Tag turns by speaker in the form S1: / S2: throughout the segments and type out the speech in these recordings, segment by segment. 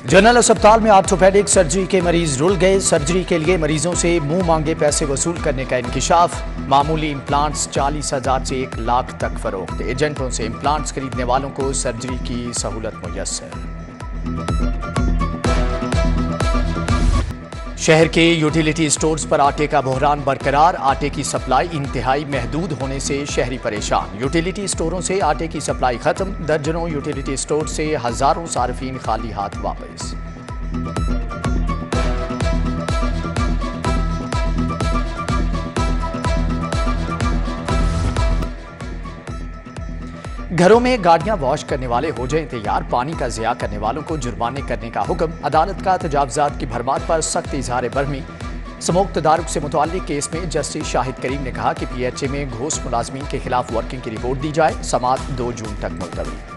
S1: General अस्पताल में orthopaedic surgery के मरीज रुल गए। सर्जरी के लिए मरीजों से मुंह मांगे पैसे वसूल करने का इंकिशाफ। मामूली इम्प्लांट्स 40,000 से 1 लाख तक फरोख्त। एजेंटों से इम्प्लांट्स खरीदने वालों को सर्जरी की सहूलत मुयस्सर। शहर के यूटिलिटी स्टोर्स पर आटे का बहरान बरकरार। आटे की सप्लाई इंतहाई महदूद होने से शहरी परेशान। यूटिलिटी स्टोरों से आटे की सप्लाई खत्म। दर्जनों यूटिलिटी स्टोर से हजारों सार्फिन खाली हाथ वापस। घरों में गाड़ियां वॉश करने वाले हो जाएं तैयार। पानी का ज़िया करने वालों को जुर्माने करने का हुक्म। अदालत का तजावुज़ात की भरमार पर सख्त इजहार बरहमी। स्मोक तदारुक से मुताल्लिक केस में जस्टिस शाहिद करीम ने कहा कि PHA में घोस्ट मुलाजमीन के खिलाफ वर्किंग की रिपोर्ट दी जाए। समाअत 2 जून तक मुलतवी।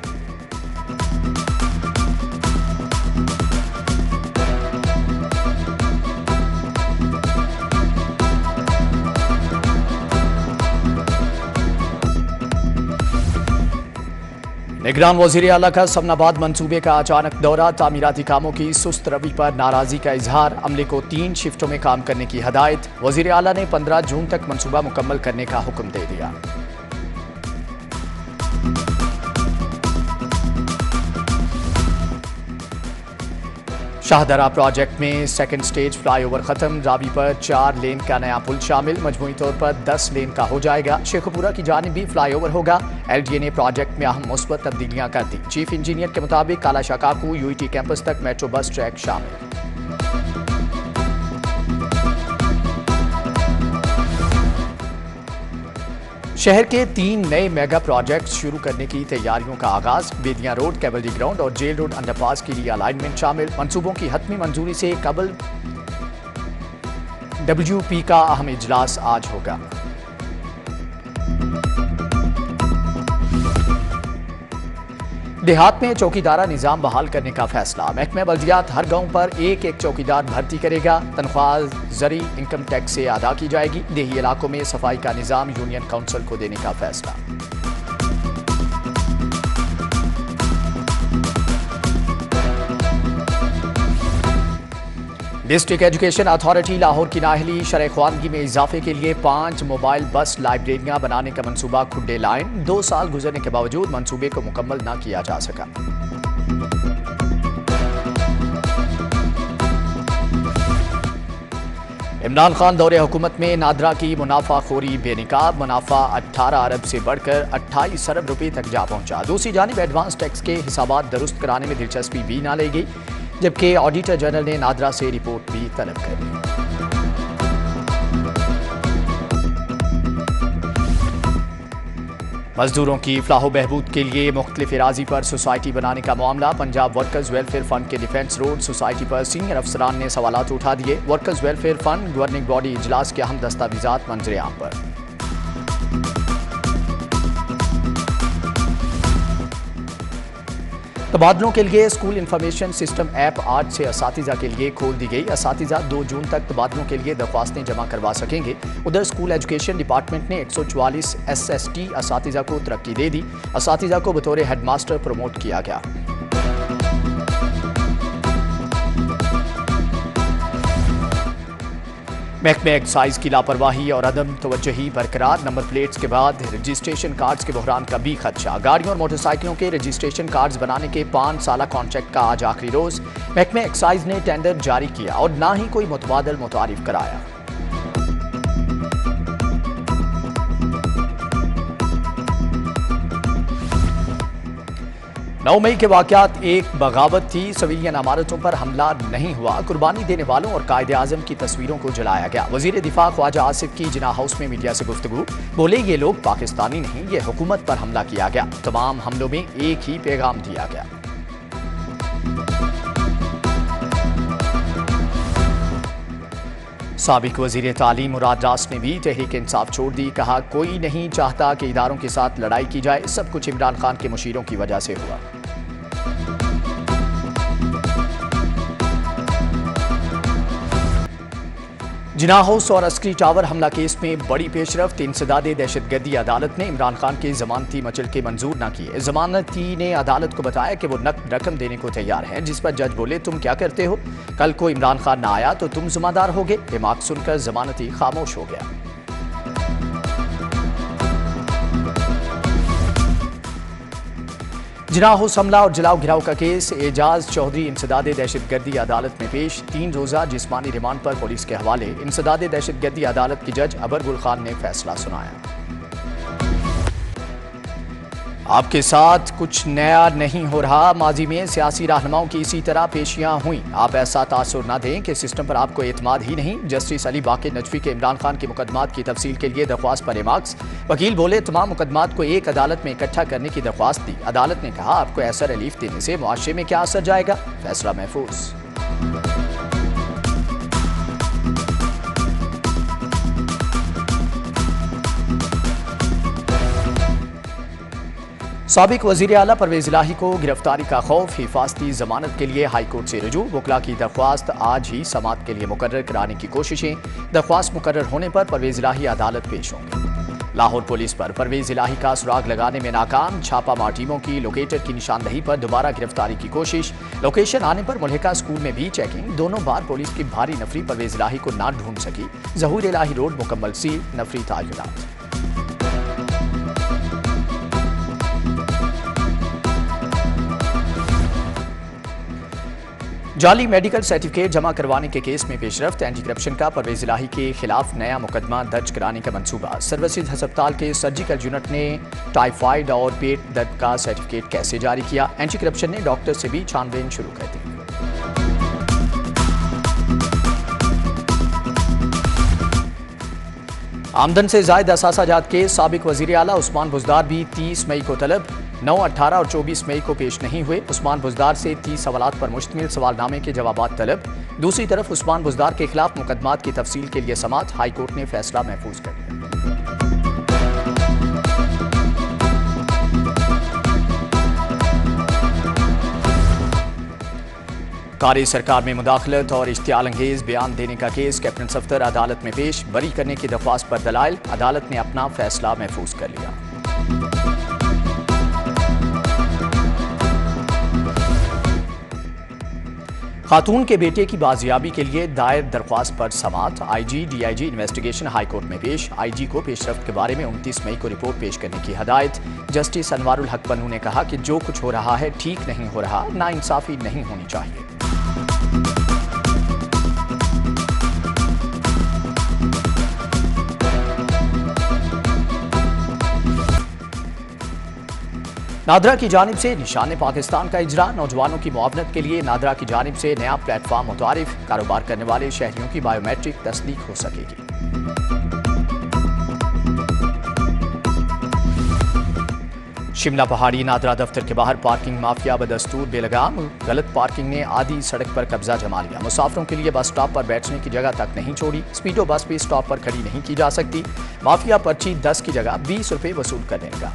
S1: निगरान वज़ीर आला का समनाबाद मंसूबे का अचानक दौरा। तामीराती कामों की सुस्त रवि पर नाराजगी का इजहार। अमले को 3 शिफ्टों में काम करने की हदायत। वज़ीर आला ने 15 जून तक मंसूबा मुकम्मल करने का हुक्म दे दिया। शाहदरा प्रोजेक्ट में सेकंड स्टेज फ्लाईओवर खत्म। रावी पर 4 लेन का नया पुल शामिल। मजमूई तौर पर 10 लेन का हो जाएगा। शेखपुरा की जानिब भी फ्लाईओवर होगा। LDA ने प्रोजेक्ट में अहम मुस्बत तब्दीलियां कर दी। चीफ इंजीनियर के मुताबिक काला शाकाकू UET कैंपस तक मेट्रो बस ट्रैक शामिल। शहर के 3 नए मेगा प्रोजेक्ट शुरू करने की तैयारियों का आगाज। बेदियां रोड, कैवलरी ग्राउंड और जेल रोड अंडरपास की रीअलाइनमेंट शामिल। मंसूबों की हतमी मंजूरी से कबल WP का अहम इजलास आज होगा। देहात में चौकीदारा निजाम बहाल करने का फैसला। महकमा बल्दियात हर गांव पर एक चौकीदार भर्ती करेगा। तनख्वाह जरी इनकम टैक्स से अदा की जाएगी। देही इलाकों में सफाई का निजाम यूनियन काउंसिल को देने का फैसला। डिस्ट्रिक्ट एजुकेशन अथॉरिटी लाहौर की नाअहली शरह ख्वानगी में इजाफे के लिए 5 मोबाइल बस लाइब्रेरियां बनाने का मंसूबा खुड्डे लाइन। 2 साल गुजरने के बावजूद मंसूबे को मुकम्मल न किया जा सका। इमरान खान दौरे हुकूमत में नादरा की मुनाफाखोरी बेनिकाब। मुनाफा 18 अरब से बढ़कर 28 अरब रुपए तक जा पहुंचा। दूसरी जानिब एडवांस टैक्स के हिसाबात दुरुस्त कराने में दिलचस्पी भी न ली गई, जबकि ऑडिटर जनरल ने नादरा से रिपोर्ट भी तलब कर ली। मजदूरों की फलाह बहबूद के लिए मुख्तलिफ एराजी पर सोसाइटी बनाने का मामला। पंजाब वर्कर्स वेलफेयर फंड के डिफेंस रोड सोसाइटी पर सीनियर अफसरान ने सवालात उठा दिए। Workers welfare fund governing body इजलास के अहम दस्तावेजात मंजर आम पर। तबादलों के लिए स्कूल इंफॉर्मेशन सिस्टम ऐप आज से असातिज़ा के लिए खोल दी गई। असातिज़ा 2 जून तक तबादलों के लिए दरख्वास्तें जमा करवा सकेंगे। उधर स्कूल एजुकेशन डिपार्टमेंट ने 144 SST असातिज़ा को तरक्की दे दी। असातिज़ा को बतौर हेडमास्टर प्रमोट किया गया। महकमे एक्साइज की लापरवाही और अदम तवज्जुही बरकरार। नंबर प्लेट्स के बाद रजिस्ट्रेशन कार्ड्स के बहरान का भी खदशा। गाड़ियों और मोटरसाइकिलों के रजिस्ट्रेशन कार्ड्स बनाने के 5 साला कॉन्ट्रैक्ट का आज आखिरी रोज। महकमे एक्साइज ने टेंडर जारी किया और ना ही कोई मुतबादल मुतारिफ कराया। 9 मई के वाकयात एक बगावत थी। सिविलियन इमारतों पर हमला नहीं हुआ। कुर्बानी देने वालों और कायदे आजम की तस्वीरों को जलाया गया। वजीर दिफा ख्वाजा आसिफ की जिना हाउस में मीडिया से गुफ्तगू। बोले ये लोग पाकिस्तानी नहीं, ये हुकूमत पर हमला किया गया। तमाम हमलों में एक ही पैगाम दिया गया। साबिक वजीर तालीम मुराद रास ने भी तहरीक इंसाफ छोड़ दी। कहा कोई नहीं चाहता कि इदारों के साथ लड़ाई की जाए, सब कुछ इमरान खान के मुशीरों की वजह से हुआ। जिन्ना हाउस और अस्करी टावर हमला केस में बड़ी पेशरफ्त। इंसदादे दहशतगर्दी अदालत ने इमरान खान की जमानती मचलके मंजूर न किए। जमानती ने अदालत को बताया कि वो नकद रकम देने को तैयार है, जिस पर जज बोले तुम क्या करते हो, कल को इमरान खान ना आया तो तुम जिम्मेदार होगे। दिमाग सुनकर जमानती खामोश हो गया। जिन्ना हाउस हमला और जलाओ गिराव का केस एजाज चौधरी इंसदादे दहशतगर्दी अदालत में पेश। 3 रोजा जिस्मानी रिमांड पर पुलिस के हवाले। इंसदादे दहशतगर्दी अदालत की जज अबर गुल खान ने फैसला सुनाया। आपके साथ कुछ नया नहीं हो रहा। माजी में सियासी रहनुमाओं की इसी तरह पेशियां हुई। आप ऐसा तासुर न दें कि सिस्टम पर आपको एतमाद ही नहीं। जस्टिस अली बाकी नजफी के इमरान खान के मुकदमात की तफसील के लिए दरख्वास्त पर रिमार्क्स। वकील बोले तमाम मुकदमात को एक अदालत में इकट्ठा करने की दरख्वास्त दी। अदालत ने कहा आपको ऐसा रिलीफ देने से मुआशरे में क्या असर जाएगा, फैसला महफूज। साबिक वजीर आला परवेज इलाही को गिरफ्तारी का खौफ। हिफाजती जमानत के लिए हाईकोर्ट से रुजू। वकला की दरख्वास्त आज ही समाअत के लिए मुकर्रर कराने की कोशिशें। दरख्वास्त मुकर्रर होने पर परवेज इलाही अदालत पेश होंगे। लाहौर पुलिस पर परवेज इलाही का सुराग लगाने में नाकाम। छापा मार टीमों की लोकेटर की निशानदही पर दोबारा गिरफ्तारी की कोशिश। लोकेशन आने पर मुल्हिका स्कूल में भी चेकिंग। दोनों बार पुलिस की भारी नफरी परवेज इलाही को ना ढूंढ सकी। जहूर इलाही रोड मुकम्मल सील, नफरी तायुनात। जाली मेडिकल सर्टिफिकेट जमा करवाने के केस में पेशरफ्त। एंटी करप्शन का परवेज इलाही के खिलाफ नया मुकदमा दर्ज कराने का मंसूबा। सर्विसेज हस्पताल के सर्जिकल यूनिट ने टाइफाइड और पेट दर्द का सर्टिफिकेट कैसे जारी किया। एंटी करप्शन ने डॉक्टर से भी छानबीन शुरू कर दी। आमदन से जायद असासाजात के साबिक वजीर आला उस्मान बुजदार भी 30 मई को तलब। 9, 18 और 24 मई को पेश नहीं हुए। उस्मान बुजदार से 30 सवालात पर मुश्तमिल सवालनामे के जवाबात तलब। दूसरी तरफ उस्मान बुजदार के खिलाफ मुकदमात की तफसील के लिए समाअत। हाईकोर्ट ने फैसला महफूज कर दिया। कारी सरकार में मुदाखलत और इश्तियाल अंगेज बयान देने का केस कैप्टन सफ्तर अदालत में पेश। बरी करने की दरख्वास्त पर दलाइल। अदालत ने अपना फैसला महफूज कर लिया। खातून के बेटे की बाजियाबी के लिए दायर दरख्वास्त पर समाअत। आईजी डीआईजी इन्वेस्टिगेशन हाईकोर्ट में पेश। आईजी को पेशरफ्त के बारे में 29 मई को रिपोर्ट पेश करने की हदायत। जस्टिस अनवारुल हक पन्नू ने कहा कि जो कुछ हो रहा है ठीक नहीं हो रहा, नाइंसाफी नहीं होनी चाहिए। नादरा की जानिब से निशान पाकिस्तान का इजरा। नौजवानों की मुआवनत के लिए नादरा की जानिब से नया प्लेटफॉर्म मुतारिफ। कारोबार करने वाले शहरियों की बायोमेट्रिक तस्दीक हो सकेगी। शिमला पहाड़ी नादरा दफ्तर के बाहर पार्किंग माफिया बदस्तूर बेलगाम। गलत पार्किंग ने आधी सड़क पर कब्जा जमा लिया। मुसाफिरों के लिए बस स्टॉप पर बैठने की जगह तक नहीं छोड़ी। स्पीडो बस भी स्टॉप पर खड़ी नहीं की जा सकती। माफिया पर्ची 10 की जगह 20 रुपए वसूल कर देगा।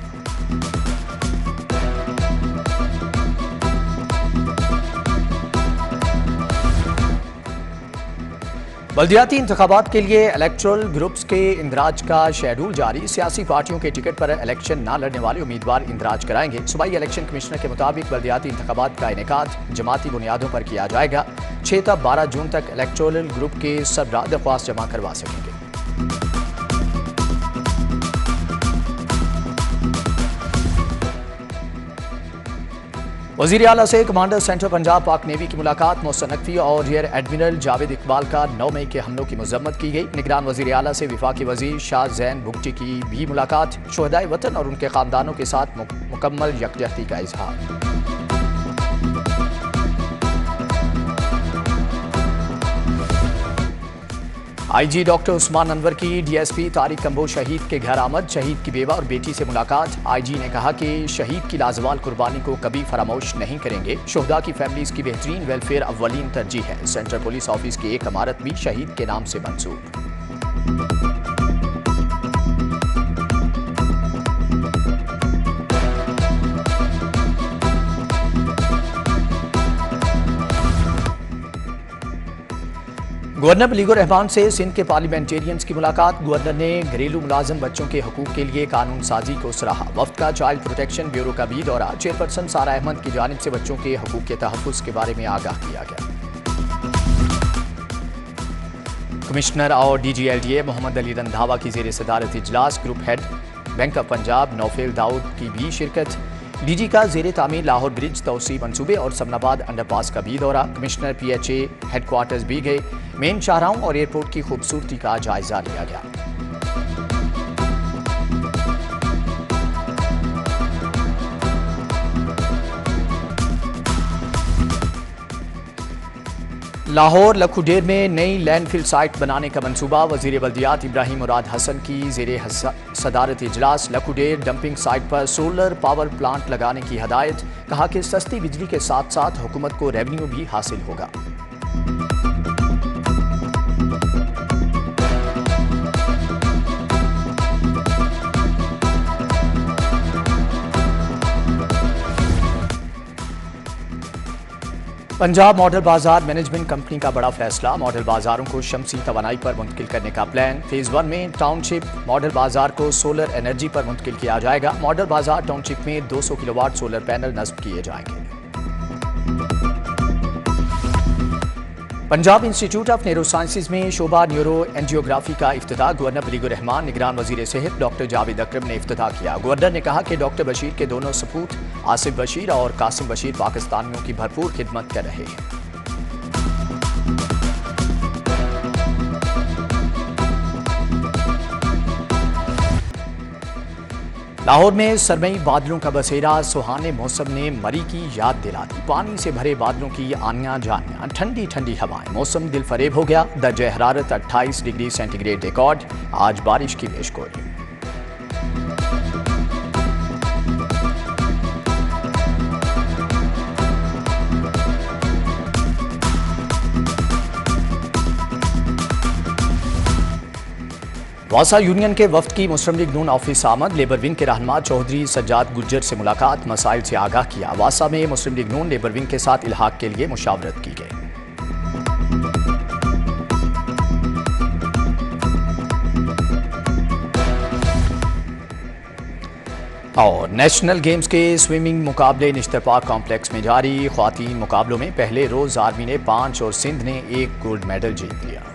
S1: बल्दियाती इंतखाबात के लिए इलेक्टोरल ग्रुप्स के इंदराज का शेड्यूल जारी। सियासी पार्टियों के टिकट पर इलेक्शन न लड़ने वाले उम्मीदवार इंदराज कराएंगे। सूबाई इलेक्शन कमिश्नर के मुताबिक बल्दियाती इंतखाबात का इनेकाद जमाती बुनियादों पर किया जाएगा। 6 से 12 जून तक इलेक्टोरल ग्रुप के सरबराह दरख्वास्त जमा करवा सकेंगे। वज़ीर आला से कमांडर सेंट्रल पंजाब पाक नेवी की मुलाकात। मोहसिन नकवी और रियर एडमिरल जावेद इकबाल का 9 मई के हमलों की मजम्मत की गई। निगरान वज़ीर आला से वफाकी वज़ीर शाह जैन भुगटी की भी मुलाकात। शुहदाए वतन और उनके खानदानों के साथ मुकम्मल यकजहती का इजहार। आईजी डॉक्टर उस्मान अनवर की डीएसपी तारिक कंबो शहीद के घर आमद। शहीद की बेवा और बेटी से मुलाकात। आईजी ने कहा कि शहीद की लाजवाल कुर्बानी को कभी फरामोश नहीं करेंगे। शुहदा की फैमिलीज की बेहतरीन वेलफेयर अव्वलीन तरजीह है। सेंट्रल पुलिस ऑफिस की एक इमारत भी शहीद के नाम से मंसूब। गवर्नर बलीगुर रहमान से सिंध के पार्लियामेंटेरियंस की मुलाकात। गवर्नर ने घरेलू मुलाजिम बच्चों के हकूक के लिए कानून साजी को सराहा। वफ्द का चाइल्ड प्रोटेक्शन ब्यूरो का भी दौरा। चेयरपर्सन सारा अहमद की जानिब से बच्चों के हकूक के तहफ़्फ़ुज़ के बारे में आगाह किया गया। कमिश्नर और DGLDA मोहम्मद अली रंधावा की ज़ेर सदारत इजलास। Group head bank of Punjab Naufel Dawood की भी शिरकत। DG का ज़ेर तामीर लाहौर ब्रिज तोसी मंसूबे और समनाबाद अंडरपास का भी दौरा। कमिश्नर PHA हेडक्वार्टर्स भी गए। मेन शाहराहों और एयरपोर्ट की खूबसूरती का जायजा लिया गया। लाहौर लखुडेर में नई लैंडफिल साइट बनाने का मंसूबा। वजीर बल्दियात इब्राहिम मुराद हसन की ज़ेर सदारत इजलास। लखुडेर डंपिंग साइट पर सोलर पावर प्लांट लगाने की हदायत। कहा कि सस्ती बिजली के साथ साथ हुकूमत को रेवेन्यू भी हासिल होगा। पंजाब मॉडल बाजार मैनेजमेंट कंपनी का बड़ा फैसला। मॉडल बाजारों को शमसी तवानाई पर मुंतकिल करने का प्लान। फेज 1 में टाउनशिप मॉडल बाजार को सोलर एनर्जी पर मुंतकिल किया जाएगा। मॉडल बाजार टाउनशिप में 200 किलोवाट सोलर पैनल नस्ब किए जाएंगे। Punjab institute of neuro sciences में शोबा न्यूरो एंजियोग्राफी का इफ्तिताह। गवर्नर बलीगुर रहमान निगरान वजीर सेहत डॉक्टर जावेद अकरम ने इफ्तिताह किया। गवर्नर ने कहा कि डॉक्टर बशीर के दोनों सपूत आसिफ बशीर और कासिम बशीर पाकिस्तानियों की भरपूर खिदमत कर रहे हैं। लाहौर में सरमई बादलों का बसेरा। सुहाने मौसम ने मरी की याद दिला दी। पानी से भरे बादलों की आनियां जानियां, ठंडी ठंडी हवाएं, मौसम दिल फरेब हो गया। दर्जा हरारत 28 डिग्री सेंटीग्रेड रिकॉर्ड। आज बारिश की पेशगोई। वासा यूनियन के वफ्द की मुस्लिम लीग नून ऑफिस आमद। लेबर विंग के रहनुमा चौधरी सज्जाद गुज्जर से मुलाकात। मसाइल से आगाह किया। वासा में मुस्लिम लीग नून लेबर विंग के साथ इल्हाक के लिए मुशावरत की गई। और नेशनल गेम्स के स्विमिंग मुकाबले निश्तर पार्क कॉम्प्लेक्स में जारी। ख्वातीन मुकाबलों में पहले रोज आर्मी ने 5 और सिंध ने 1 गोल्ड मेडल जीत लिया।